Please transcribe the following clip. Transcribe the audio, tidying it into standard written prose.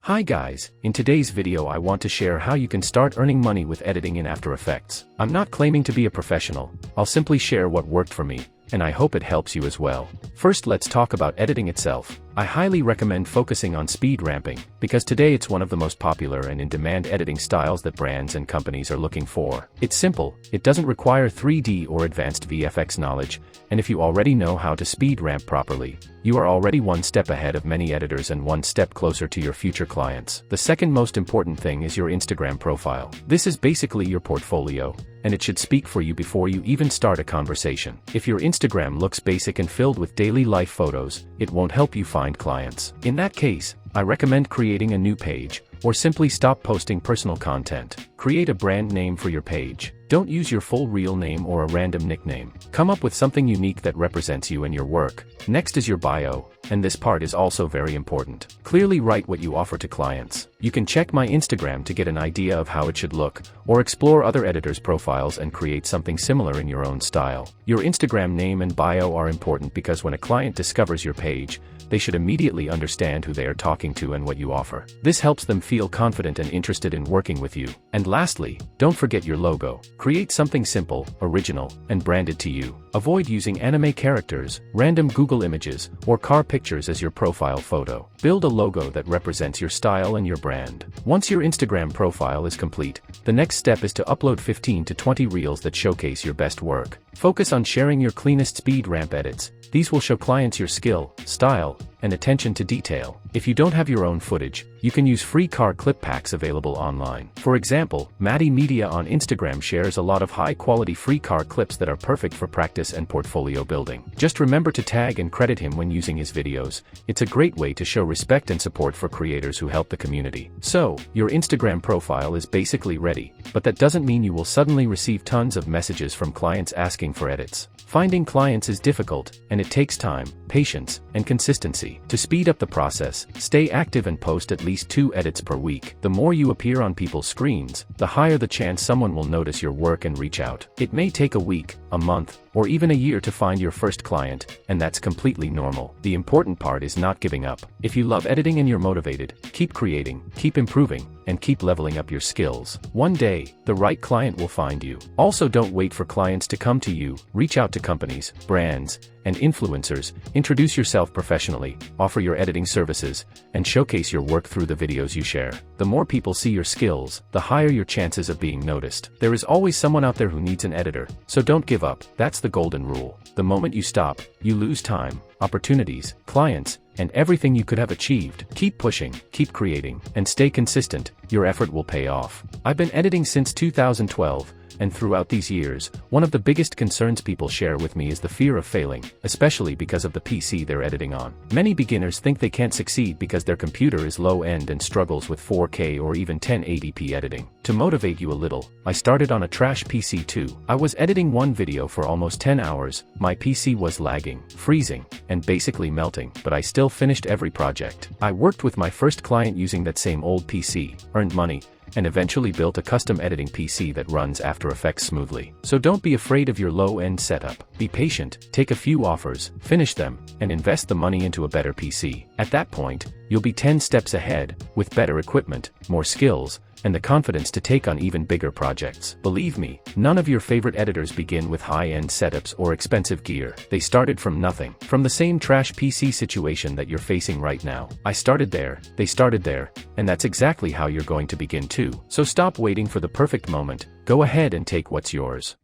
Hi guys, in today's video I want to share how you can start earning money with editing in After Effects. I'm not claiming to be a professional, I'll simply share what worked for me, and I hope it helps you as well. First, let's talk about editing itself. I highly recommend focusing on speed ramping, because today it's one of the most popular and in-demand editing styles that brands and companies are looking for. It's simple, it doesn't require 3D or advanced VFX knowledge, and if you already know how to speed ramp properly, you are already one step ahead of many editors and one step closer to your future clients. The second most important thing is your Instagram profile. This is basically your portfolio, and it should speak for you before you even start a conversation. If your Instagram looks basic and filled with daily life photos, it won't help you find clients. In that case, I recommend creating a new page, or simply stop posting personal content. Create a brand name for your page. Don't use your full real name or a random nickname. Come up with something unique that represents you and your work. Next is your bio, and this part is also very important. Clearly write what you offer to clients. You can check my Instagram to get an idea of how it should look, or explore other editors' profiles and create something similar in your own style. Your Instagram name and bio are important because when a client discovers your page, they should immediately understand who they are talking to and what you offer. This helps them feel confident and interested in working with you. And lastly, don't forget your logo. Create something simple, original, and branded to you. Avoid using anime characters, random Google images, or car pictures as your profile photo. Build a logo that represents your style and your brand. Once your Instagram profile is complete, the next step is to upload 15 to 20 reels that showcase your best work. Focus on sharing your cleanest speed ramp edits. These will show clients your skill, style, and attention to detail. If you don't have your own footage, you can use free car clip packs available online. For example, Maty Media on Instagram shares a lot of high-quality free car clips that are perfect for practice and portfolio building. Just remember to tag and credit him when using his videos. It's a great way to show respect and support for creators who help the community. So, your Instagram profile is basically ready, but that doesn't mean you will suddenly receive tons of messages from clients asking for edits. Finding clients is difficult, and it takes time, patience, and consistency. To speed up the process, stay active and post at least 2 edits per week. The more you appear on people's screens, the higher the chance someone will notice your work and reach out. It may take a week, a month, or even a year to find your first client, and that's completely normal. The important part is not giving up. If you love editing and you're motivated, keep creating, keep improving, and keep leveling up your skills. One day, the right client will find you. Also, don't wait for clients to come to you. Reach out to companies, brands, and influencers, introduce yourself professionally, offer your editing services, and showcase your work through the videos you share. The more people see your skills, the higher your chances of being noticed. There is always someone out there who needs an editor, so don't give up. That's the golden rule. The moment you stop, you lose time, opportunities, clients, and everything you could have achieved. Keep pushing, keep creating, and stay consistent. Your effort will pay off. I've been editing since 2012, and throughout these years, one of the biggest concerns people share with me is the fear of failing, especially because of the PC they're editing on. Many beginners think they can't succeed because their computer is low-end and struggles with 4K or even 1080p editing. To motivate you a little, I started on a trash PC too. I was editing one video for almost 10 hours, my PC was lagging, freezing, and basically melting, but I still finished every project. I worked with my first client using that same old PC, earned money, and eventually built a custom editing PC that runs After Effects smoothly. So don't be afraid of your low-end setup. Be patient, take a few offers, finish them, and invest the money into a better PC. At that point, you'll be 10 steps ahead, with better equipment, more skills, and the confidence to take on even bigger projects. Believe me, none of your favorite editors begin with high-end setups or expensive gear. They started from nothing. From the same trash PC situation that you're facing right now. I started there, they started there, and that's exactly how you're going to begin too. So stop waiting for the perfect moment. Go ahead and take what's yours.